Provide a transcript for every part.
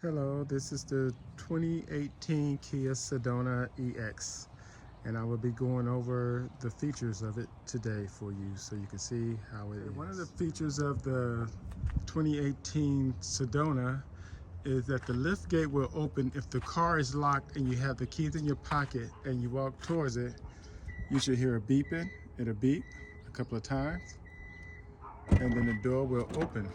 Hello, this is the 2018 Kia Sedona EX, and I will be going over the features of it today for you so you can see how it is. One of the features of the 2018 Sedona is that the lift gate will open if the car is locked and you have the keys in your pocket and you walk towards it. You should hear a beeping. It'll beep a couple of times, and then the door will open.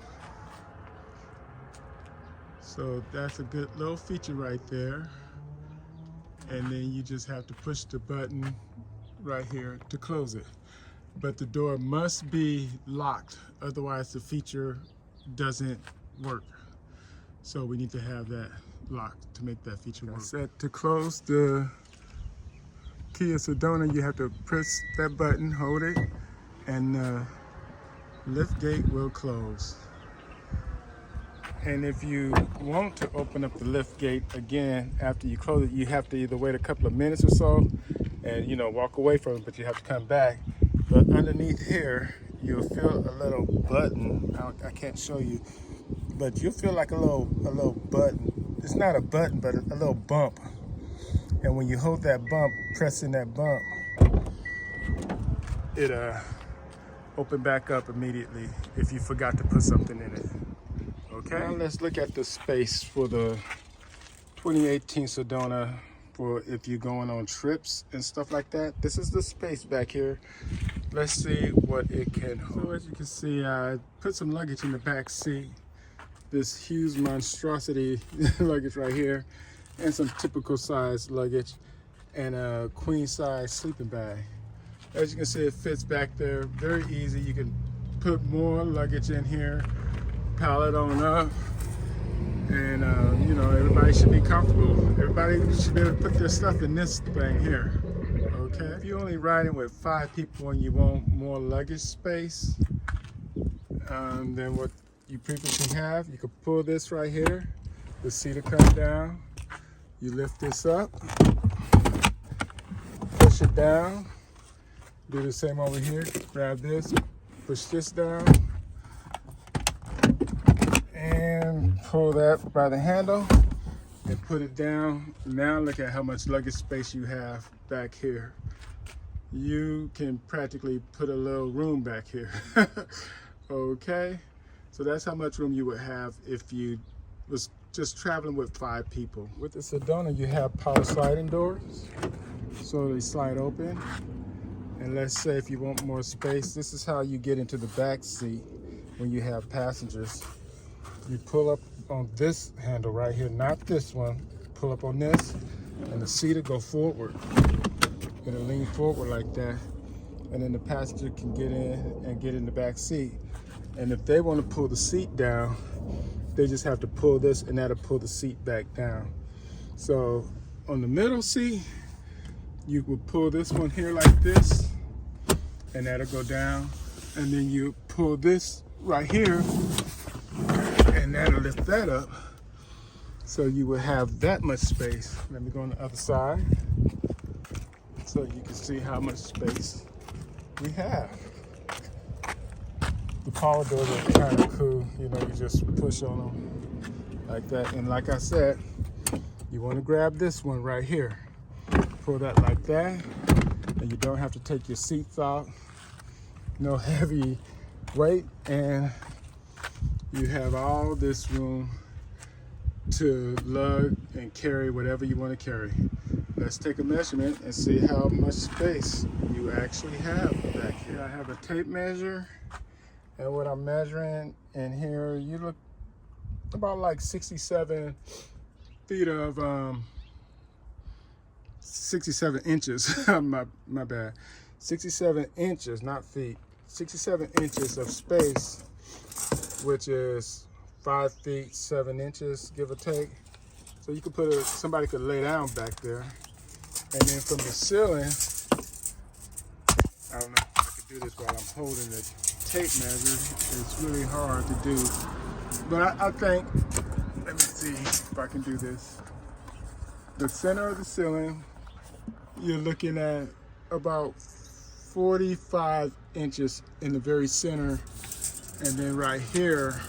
So that's a good little feature right there. And then you just have to push the button right here to close it. But the door must be locked, otherwise the feature doesn't work. So we need to have that locked to make that feature work. Set to close the Kia Sedona, you have to press that button, hold it, and the lift gate will close. And if you want to open up the lift gate again after you close it, you have to either wait a couple of minutes or so and walk away from it, but you have to come back. But underneath here, you'll feel a little button. I can't show you, but you'll feel like a little button. It's not a button, but a little bump. And when you hold that bump, pressing that bump, it open back up immediately if you forgot to put something in it. Okay, now let's look at the space for the 2018 Sedona for if you're going on trips and stuff like that. This is the space back here. Let's see what it can hold. So as you can see, I put some luggage in the back seat. This huge monstrosity luggage right here, and some typical size luggage, and a queen size sleeping bag. As you can see, it fits back there very easy. You can put more luggage in here, pile it on up, and everybody should be comfortable. Everybody should be able to put their stuff in this thing here. Okay, if you're only riding with 5 people and you want more luggage space than what you previously have, you can pull this right here. The seat will come down. You lift this up, push it down. Do the same over here. Grab this, push this down, and pull that by the handle and put it down. Now look at how much luggage space you have back here. You can practically put a little room back here. Okay, so that's how much room you would have if you was just traveling with 5 people. With the Sedona, you have power sliding doors, so they slide open. And let's say if you want more space, this is how you get into the back seat when you have passengers. You pull up on this handle right here, not this one. Pull up on this, and the seat will go forward. It'll lean forward like that, and then the passenger can get in and get in the back seat. And if they want to pull the seat down, they just have to pull this, and that'll pull the seat back down. So on the middle seat, you would pull this one here like this, and that'll go down. And then you pull this right here, and that'll lift that up. So you will have that much space. Let me go on the other side so you can see how much space we have. The power doors are kind of cool. You just push on them like that. And like I said, you want to grab this one right here. Pull that like that, and you don't have to take your seats off. No heavy weight, and you have all this room to lug and carry whatever you want to carry. Let's take a measurement and see how much space you actually have back here. I have a tape measure, and what I'm measuring in here, you look about like 67 feet of 67 inches, my bad, 67 inches, not feet, 67 inches of space, which is 5 feet 7 inches, give or take. So you could somebody could lay down back there. And then from the ceiling, I don't know if I can do this while I'm holding the tape measure. It's really hard to do, but I think, let me see if I can do this. The center of the ceiling, you're looking at about 45 inches in the very center, and then right here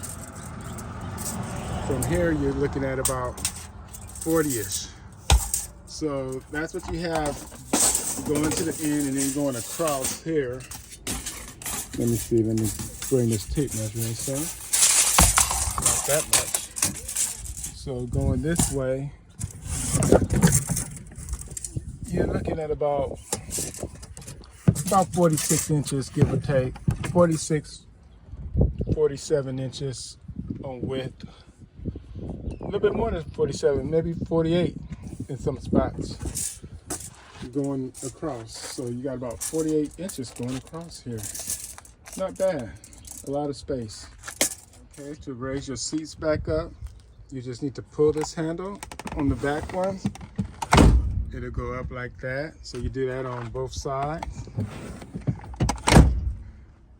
From here, you're looking at about 40-ish. So that's what you have going to the end and then going across here. Let me see, let me bring this tape measure in, so not that much. So going this way, you're looking at about 46 inches, give or take. 46, 47 inches on width. A little bit more than 47, maybe 48 in some spots going across. So you got about 48 inches going across here. Not bad, a lot of space. Okay, to raise your seats back up, you just need to pull this handle on the back ones. It'll go up like that. So you do that on both sides.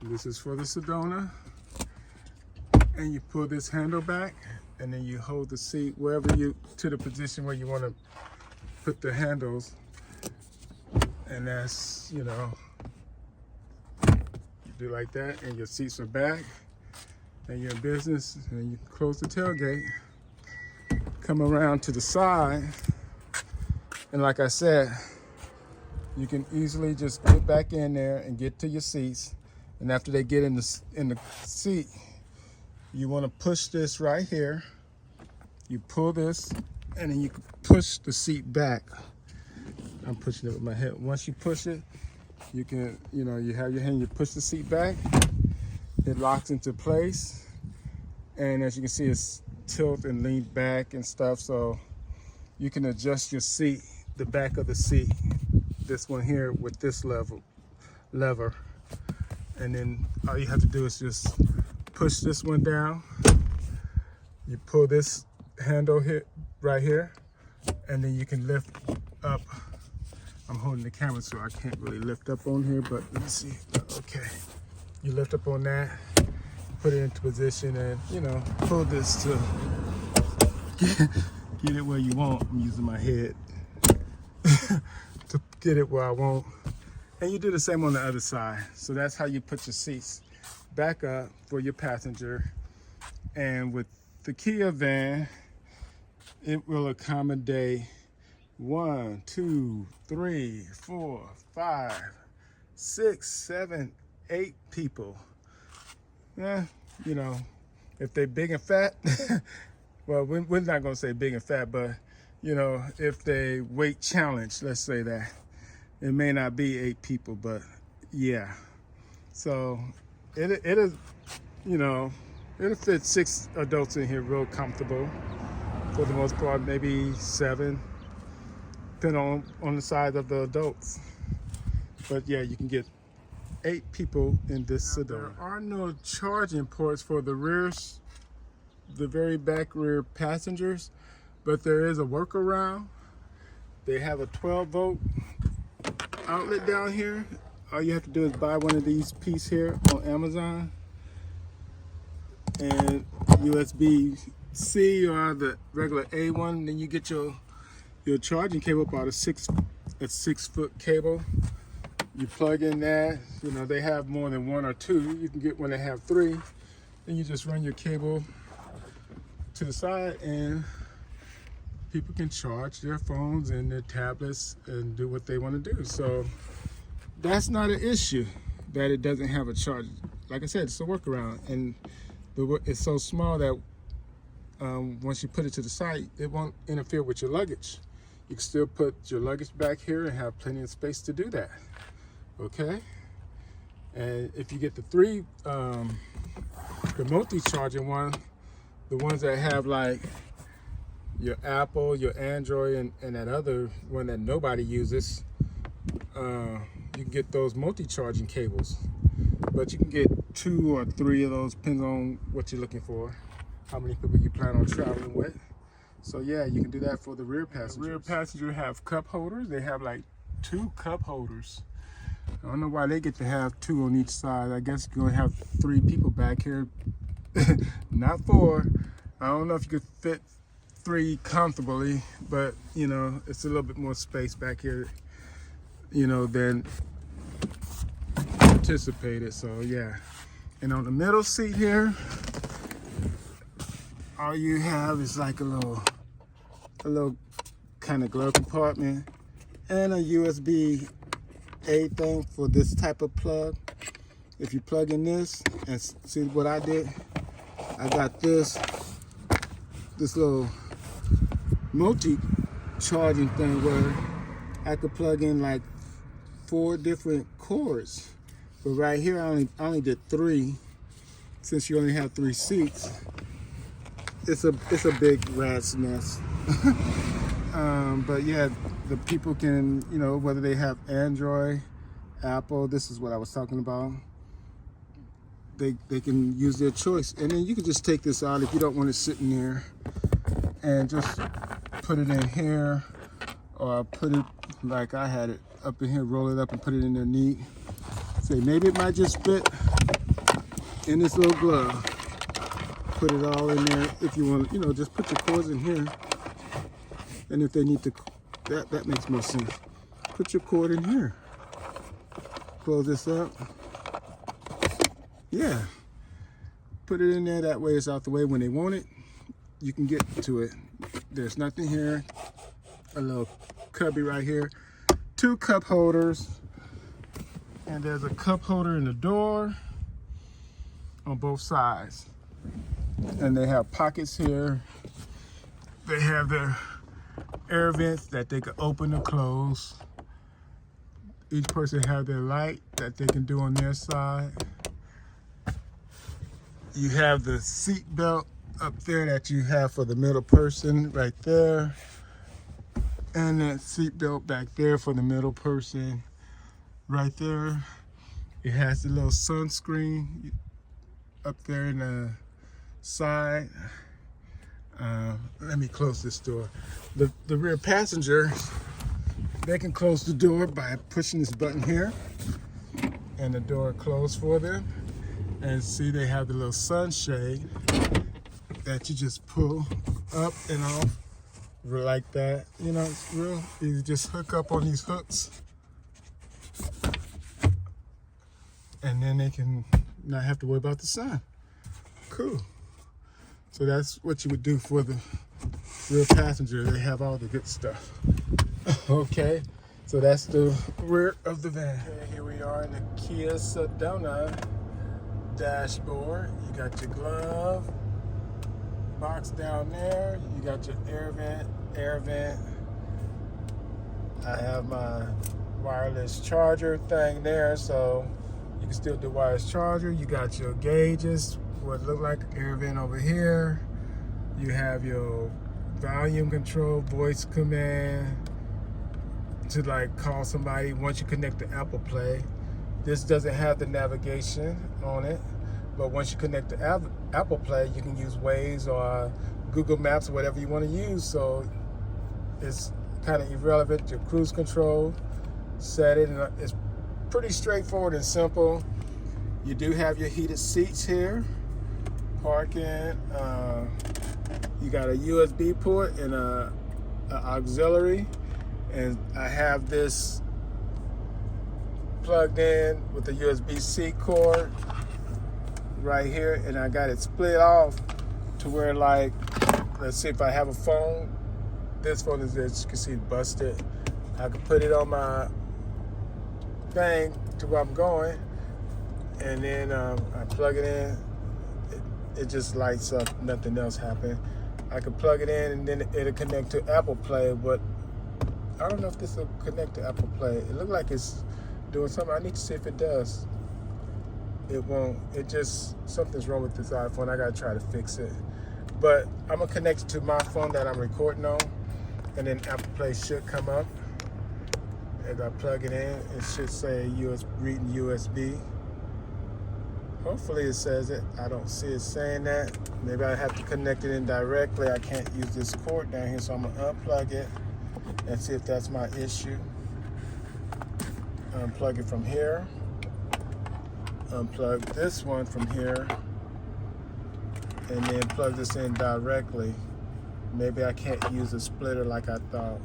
This is for the Sedona. And you pull this handle back and then you hold the seat wherever you, to the position where you want to put the handles. And that's, you know, you do like that and your seats are back and you're in business, and you close the tailgate, come around to the side, and like I said, you can easily just get back in there and get to your seats. And after they get in the seat, you want to push this right here. You pull this, and then you can push the seat back. I'm pushing it with my head. Once you push it, you can, you know, you have your hand, you push the seat back, it locks into place. And as you can see, it's tilt and lean back and stuff. So you can adjust your seat, the back of the seat, this one here with this lever. And then all you have to do is just push this one down. You pull this handle here, right here, and then you can lift up. I'm holding the camera so I can't really lift up on here, but let me see. Okay, you lift up on that, put it into position, and you know, pull this to get it where you want. I'm using my head to get it where I want. And you do the same on the other side. So that's how you put your seats back up for your passenger. And with the Kia van, it will accommodate 1, 2, 3, 4, 5, 6, 7, 8 people. Yeah, you know, if they're big and fat, well, we're not gonna say big and fat, but you know, if they weight challenged, let's say that. It may not be 8 people, but yeah. So it is, you know, it'll fit 6 adults in here real comfortable. For the most part, maybe 7, depending on the size of the adults. But yeah, you can get 8 people in this Sedona. There are no charging ports for the rears, the very back rear passengers, but there is a workaround. They have a 12-volt outlet down here. All you have to do is buy one of these pieces here on Amazon, and USB-C or the regular A one. Then you get your charging cable, about a 6-foot cable. You plug in that. You know, they have more than 1 or 2. You can get when they have 3. Then you just run your cable to the side, and people can charge their phones and their tablets and do what they want to do. So that's not an issue that it doesn't have a charge. Like I said, it's a workaround, and it's so small that once you put it to the side, it won't interfere with your luggage. You can still put your luggage back here and have plenty of space to do that. Okay? And if you get the the multi-charging one, the ones that have like your Apple, your Android, and that other one that nobody uses, you can get those multi-charging cables. But you can get 2 or 3 of those, depends on what you're looking for, how many people you plan on traveling with. So yeah, you can do that for the rear passengers. The rear passenger have cup holders. They have like 2 cup holders. I don't know why they get to have 2 on each side. I guess you're gonna have 3 people back here, not 4. I don't know if you could fit 3 comfortably, but you know, it's a little bit more space back here, you know, than anticipated. So yeah. And on the middle seat here, all you have is like a little kind of glove compartment and a USB-A thing for this type of plug. If you plug in this and see what I did, I got this little multi-charging thing where I could plug in like 4 different cords. But right here, I only did 3, since you only have 3 seats. It's a big rat's nest. But yeah, the people can, you know, whether they have Android, Apple, this is what I was talking about. They can use their choice. And then you can just take this out if you don't want it sitting there, and just put it in here, or put it like I had it up in here, roll it up and put it in there neat. Say maybe it might just fit in this little glove. Put it all in there. If you want, you know, just put your cords in here. And if they need to, that makes more sense. Put your cord in here. Close this up. Yeah. Put it in there, that way it's out the way. When they want it, you can get to it. There's nothing here. A little cubby right here. 2 cup holders. And there's a cup holder in the door on both sides. And they have pockets here. They have their air vents that they can open or close. Each person have their light that they can do on their side. You have the seat belt up there that you have for the middle person right there. And that seat belt back there for the middle person right there. It has the little sunscreen up there in the side. Let me close this door. The rear passenger, they can close the door by pushing this button here, and the door closed for them. And see, they have the little sunshade that you just pull up and off like that. You know, it's real easy. Just hook up on these hooks, and then they can not have to worry about the sun. Cool. So that's what you would do for the rear passenger. They have all the good stuff. Okay, so that's the rear of the van. Okay, here we are in the Kia Sedona dashboard. You got your glove box down there. You got your air vent. I have my wireless charger thing there, so you can still do wireless charger. You got your gauges, what look like air vent over here. You have your volume control, voice command to like call somebody once you connect to Apple Play. This doesn't have the navigation on it, but once you connect to Apple Play, you can use Waze or Google Maps or whatever you want to use. So it's kind of irrelevant to cruise control. Set it, and it's pretty straightforward and simple. You do have your heated seats here. Parking. You got a USB port and a auxiliary, and I have this plugged in with the USB-C cord right here, and I got it split off to where, like, let's see if I have a phone. This phone is, as you can see, busted. I can put it on my thing to where I'm going, and then I plug it in. It just lights up, nothing else happens. I can plug it in and then it'll connect to Apple Play, but I don't know if this will connect to Apple Play. It looks like it's doing something. I need to see if it does. It won't. It just, something's wrong with this iPhone. I gotta try to fix it. But I'm gonna connect it to my phone that I'm recording on, and then Apple Play should come up. As I plug it in, it should say reading USB. Hopefully it says it. I don't see it saying that. Maybe I have to connect it in directly. I can't use this cord down here, so I'm gonna unplug it and see if that's my issue. Unplug it from here. Unplug this one from here. And then plug this in directly. Maybe I can't use a splitter like I thought.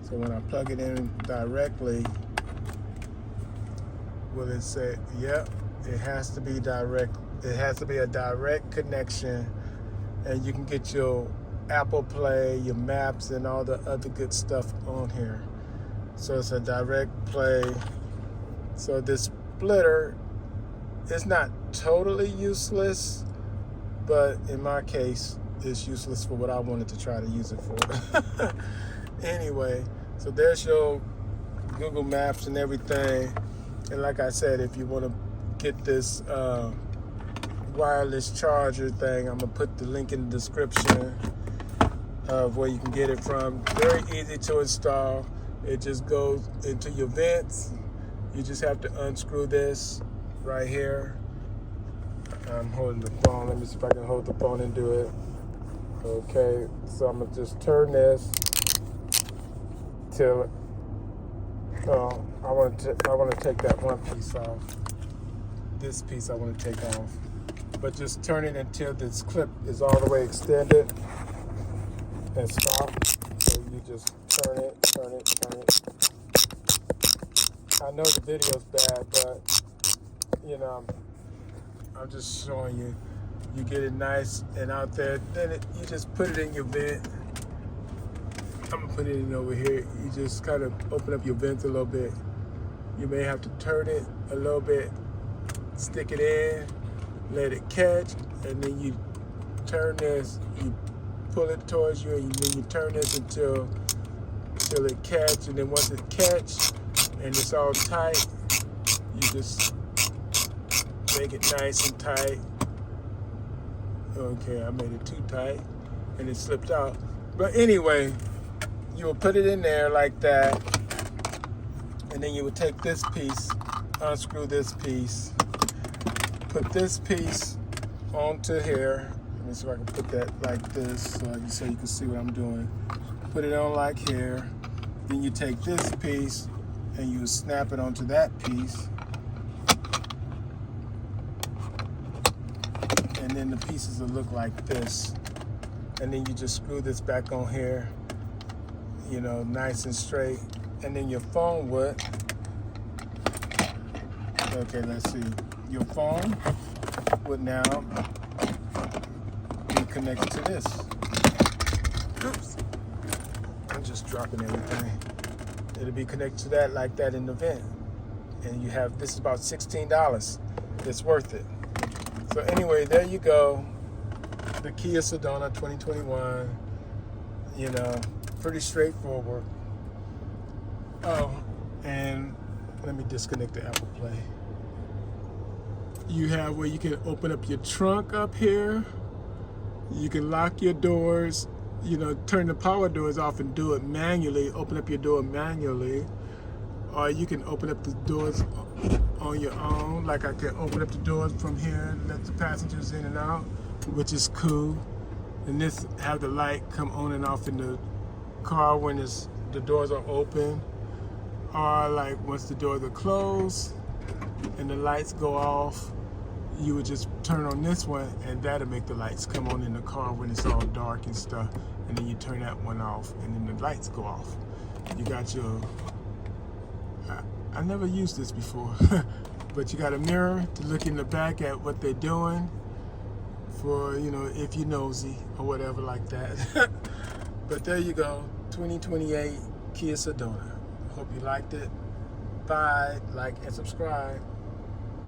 So when I plug it in directly, will it say, yep, it has to be direct. It has to be a direct connection and you can get your Apple Play, your maps, and all the other good stuff on here. So it's a direct play. So this splitter is not totally useless, but in my case, it's useless for what I wanted to try to use it for. Anyway, so there's your Google Maps and everything. And like I said, if you want to get this wireless charger thing, I'm going to put the link in the description of where you can get it from. Very easy to install. It just goes into your vents. You just have to unscrew this right here. I'm holding the phone. Let me see if I can hold the phone and do it. Okay, so I'm gonna just turn this till I want to take that one piece off. This piece I want to take off, but just turn it until this clip is all the way extended and stop. So you just turn it, turn it, turn it. I know the video's bad, but you know, I'm just showing you. You get it nice and out there. Then you just put it in your vent. I'm gonna put it in over here. You just kind of open up your vents a little bit. You may have to turn it a little bit, stick it in, let it catch, and then you turn this. You pull it towards you, and then you turn this until it catch. And then once it catch and it's all tight, you just make it nice and tight. Okay, I made it too tight and it slipped out. But anyway, you will put it in there like that, and then you would take this piece, unscrew this piece, put this piece onto here. Let me see if I can put that like this so you can see what I'm doing. Put it on like here. Then you take this piece and you snap it onto that piece. And then the pieces will look like this. And then you just screw this back on here, you know, nice and straight. And then your phone would, okay, let's see. Your phone would now be connected to this. Oops, I'm just dropping everything. It'll be connected to that like that in the vent. And you have, this is about $16. It's worth it. So anyway, there you go. The Kia Sedona 2021, you know, pretty straightforward. Oh, and let me disconnect the Apple Play. You have where you can open up your trunk up here. You can lock your doors, you know, turn the power doors off and do it manually, open up your door manually. Or you can open up the doors on your own. Like I can open up the doors from here and let the passengers in and out, which is cool. And this have the light come on and off in the car when the doors are open. Or like once the doors are closed and the lights go off, you would just turn on this one and that'll make the lights come on in the car when it's all dark and stuff. And then you turn that one off and then the lights go off. You got your, I never used this before, but you got a mirror to look in the back at what they're doing for, you know, if you're nosy or whatever like that. But there you go, 2028 Kia Sedona. Hope you liked it. Bye, like, and subscribe.